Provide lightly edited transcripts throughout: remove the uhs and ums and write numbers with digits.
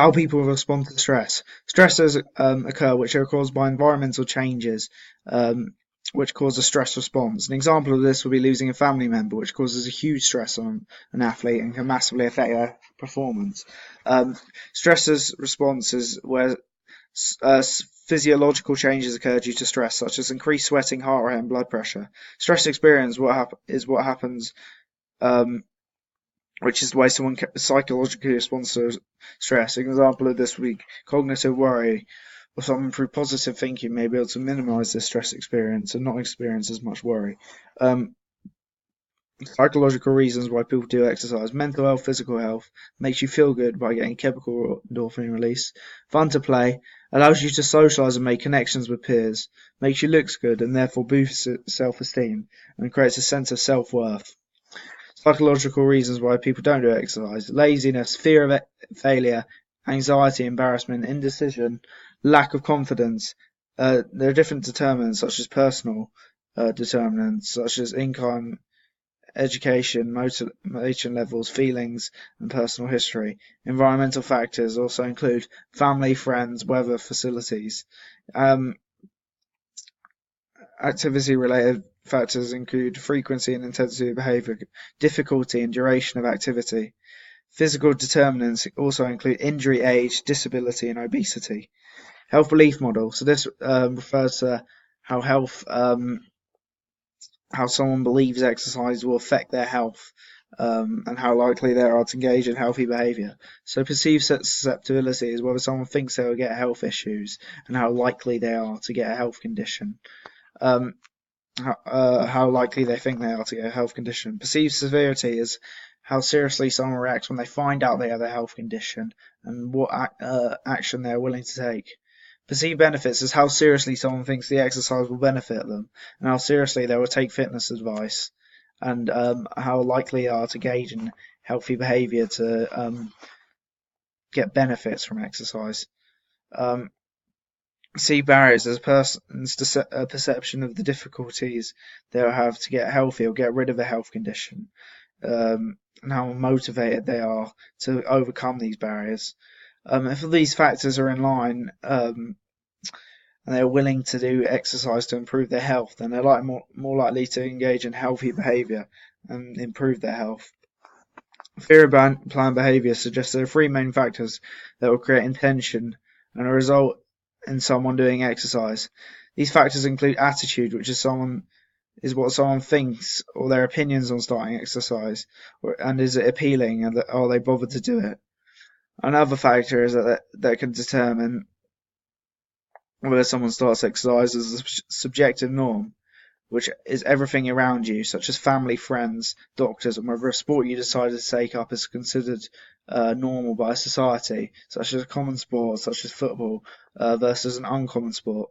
How people respond to stress. Stresses occur which are caused by environmental changes, um, which cause a stress response. An example of this would be losing a family member, which causes a huge stress on an athlete and can massively affect their performance. Stresses responses where physiological changes occur due to stress, such as increased sweating, heart rate, and blood pressure. Stress experience is what happens, um, which is the way someone psychologically responds to stress. An example of this would be cognitive worry, or someone through positive thinking may be able to minimize their stress experience and not experience as much worry. Um, Psychological reasons why people do exercise. Mental health, physical health, makes you feel good by getting chemical endorphin release. Fun to play, allows you to socialize and make connections with peers, makes you look good and therefore boosts self-esteem and creates a sense of self-worth. Psychological reasons why people don't do exercise. Laziness, fear of failure, anxiety, embarrassment, indecision, lack of confidence. There are different determinants such as personal determinants such as income, education, motivation levels, feelings, and personal history. Environmental factors also include family, friends, weather, facilities. Um, Activity-related factors include frequency and intensity of behavior, difficulty and duration of activity. Physical determinants also include injury, age, disability, and obesity. Health belief model. So this refers to how how someone believes exercise will affect their health, and how likely they are to engage in healthy behaviour. So perceived susceptibility is whether someone thinks they will get health issues and how likely they are to get a health condition. Um, how likely they think they are to get a health condition. Perceived severity is how seriously someone reacts when they find out they have a health condition and what action they're willing to take. Perceived benefits is how seriously someone thinks the exercise will benefit them and how seriously they will take fitness advice, and how likely they are to engage in healthy behaviour to get benefits from exercise. Um, See barriers as a person's perception of the difficulties they'll have to get healthy or get rid of a health condition, and how motivated they are to overcome these barriers. If these factors are in line, and they're willing to do exercise to improve their health, then they're more likely to engage in healthy behaviour and improve their health. Fear of planned behaviour suggests there are three main factors that will create intention and a result in someone doing exercise. These factors include attitude, which is what someone thinks or their opinions on starting exercise, and is it appealing, and are they bothered to do it. Another factor is that can determine whether someone starts exercise as a subjective norm, which is everything around you, such as family, friends, doctors, and whether a sport you decided to take up is considered normal by society, such as a common sport, such as football, versus an uncommon sport.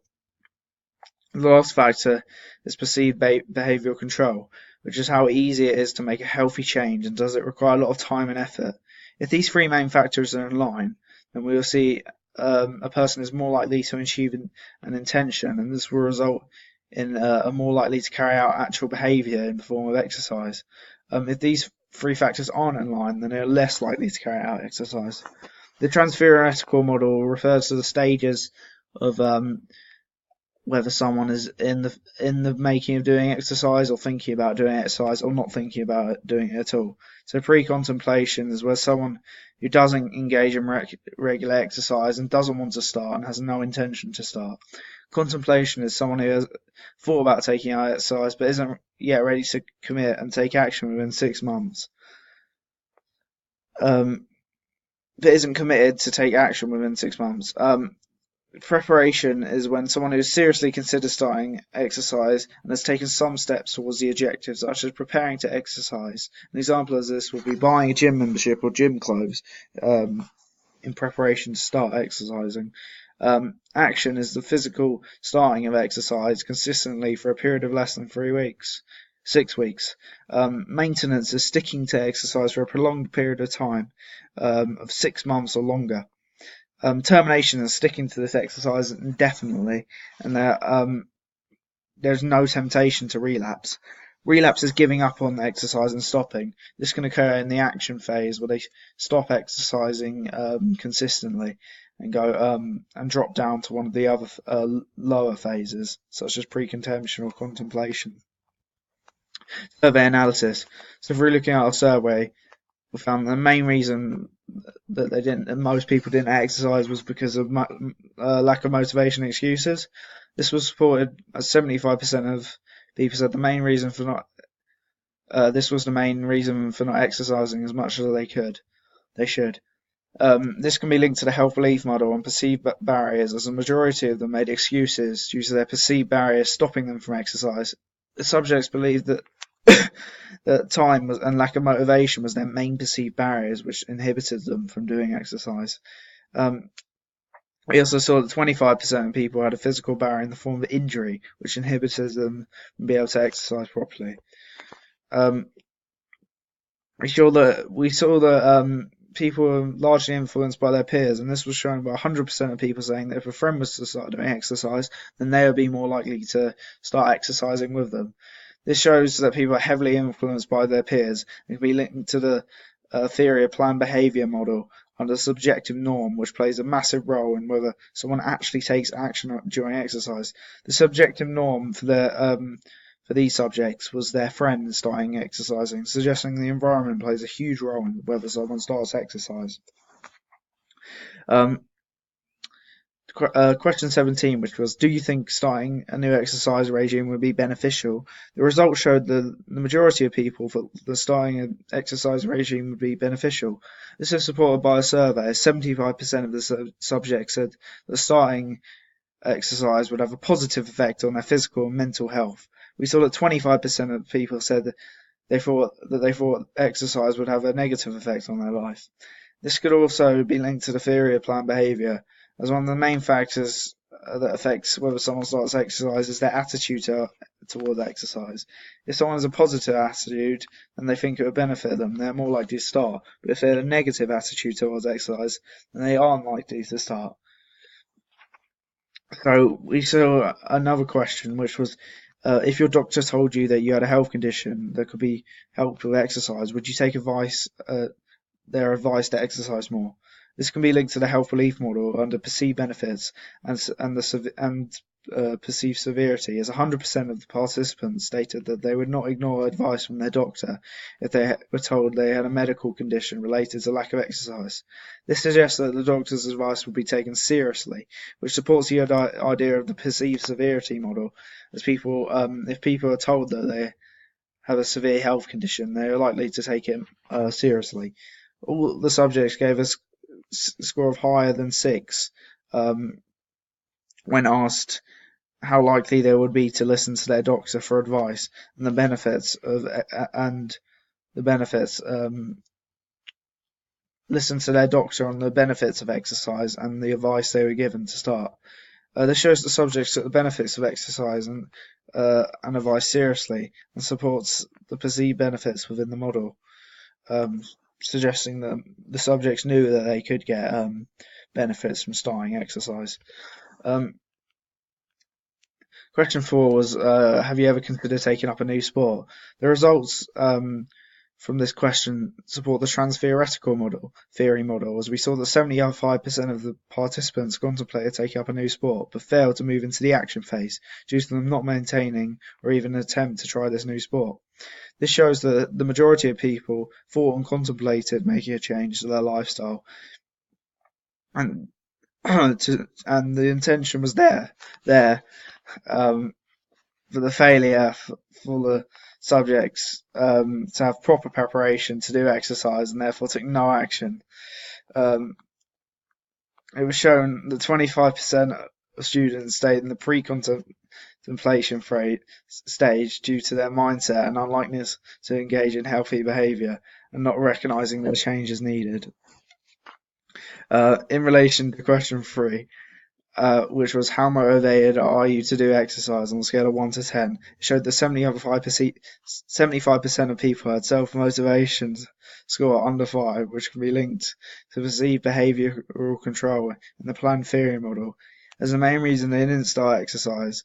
The last factor is perceived behavioural control, which is how easy it is to make a healthy change and does it require a lot of time and effort. If these three main factors are in line, then we will see a person is more likely to achieve an intention, and this will result in are more likely to carry out actual behaviour in the form of exercise. If these three factors aren't in line, then they're less likely to carry out exercise. The transtheoretical model refers to the stages of whether someone is in the making of doing exercise or thinking about doing exercise or not thinking about doing it at all. So pre-contemplation is where someone who doesn't engage in regular exercise and doesn't want to start and has no intention to start. Contemplation is someone who has thought about taking out exercise but isn't yet ready to commit and take action within 6 months. But isn't committed to take action within 6 months. Preparation is when someone who seriously considers starting exercise and has taken some steps towards the objective, such as preparing to exercise. An example of this would be buying a gym membership or gym clothes in preparation to start exercising. Action is the physical starting of exercise consistently for a period of less than 3 weeks. 6 weeks. Maintenance is sticking to exercise for a prolonged period of time, of 6 months or longer. Termination is sticking to this exercise indefinitely, and there's no temptation to relapse. Relapse is giving up on exercise and stopping. This can occur in the action phase where they stop exercising consistently and go and drop down to one of the other lower phases, such as pre-contemplation or contemplation. Survey analysis. So if we're looking at our survey, we found the main reason that most people didn't exercise was because of lack of motivation and excuses. This was supported as 75% of people said the main reason for not this was the main reason for not exercising as much as they should. This can be linked to the health belief model and perceived barriers, as a majority of them made excuses due to their perceived barriers stopping them from exercise. The subjects believed that that time and lack of motivation was their main perceived barriers, which inhibited them from doing exercise. We also saw that 25% of people had a physical barrier in the form of injury, which inhibited them from being able to exercise properly. We saw that people were largely influenced by their peers, and this was shown by 100% of people saying that if a friend was to start doing exercise, then they would be more likely to start exercising with them. This shows that people are heavily influenced by their peers and can be linked to the theory of planned behaviour model under the subjective norm, which plays a massive role in whether someone actually takes action during exercise. The subjective norm for these subjects was their friends starting exercising, suggesting the environment plays a huge role in whether someone starts exercise. Question 17, which was, do you think starting a new exercise regime would be beneficial? The results showed the majority of people thought that starting an exercise regime would be beneficial. This is supported by a survey. 75% of the subjects said that starting exercise would have a positive effect on their physical and mental health. We saw that 25% of people said that they thought exercise would have a negative effect on their life. This could also be linked to the theory of planned behaviour, as one of the main factors that affects whether someone starts exercise is their attitude towards exercise. If someone has a positive attitude and they think it would benefit them, they're more likely to start. But if they have a negative attitude towards exercise, then they aren't likely to start. So we saw another question, which was, if your doctor told you that you had a health condition that could be helped with exercise, would you take their advice to exercise more? This can be linked to the health belief model under perceived benefits and perceived severity, as 100% of the participants stated that they would not ignore advice from their doctor if they were told they had a medical condition related to lack of exercise. This suggests that the doctor's advice would be taken seriously, which supports the idea of the perceived severity model, as if people are told that they have a severe health condition, they are likely to take it seriously. All the subjects gave us score of higher than 6 when asked how likely they would be to listen to their doctor for advice and the benefits listen to their doctor on the benefits of exercise and the advice they were given to start. This shows the subjects took the benefits of exercise and advice seriously, and supports the perceived benefits within the model, suggesting that the subjects knew that they could get benefits from starting exercise. Question 4 was, have you ever considered taking up a new sport? The results from this question support the theory model, as we saw that 75% of the participants contemplated taking up a new sport, but failed to move into the action phase due to them not maintaining or even attempt to try this new sport. This shows that the majority of people thought and contemplated making a change to their lifestyle, and the intention was there for the failure for the subjects to have proper preparation to do exercise and therefore take no action. It was shown that 25% of students stayed in the pre-contemplation stage due to their mindset and unlikeness to engage in healthy behaviour and not recognising the changes needed. In relation to question 3, which was how motivated are you to do exercise on a scale of 1 to 10, it showed that 75% of people had self-motivation score under 5, which can be linked to perceived behavioural control in the planned theory model, as the main reason they didn't start exercise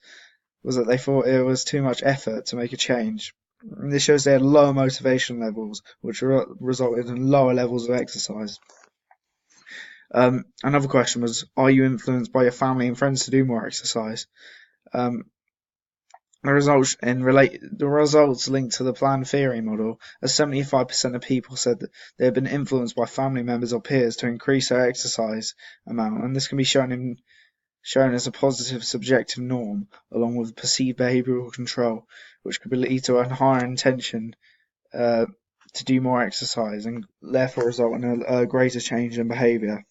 was that they thought it was too much effort to make a change. This shows they had lower motivation levels, which resulted in lower levels of exercise. Another question was, are you influenced by your family and friends to do more exercise? Um, the results linked to the planned theory model, as 75% of people said that they have been influenced by family members or peers to increase their exercise amount, and this can be shown as a positive subjective norm, along with perceived behavioural control, which could lead to a higher intention to do more exercise and therefore result in a greater change in behaviour.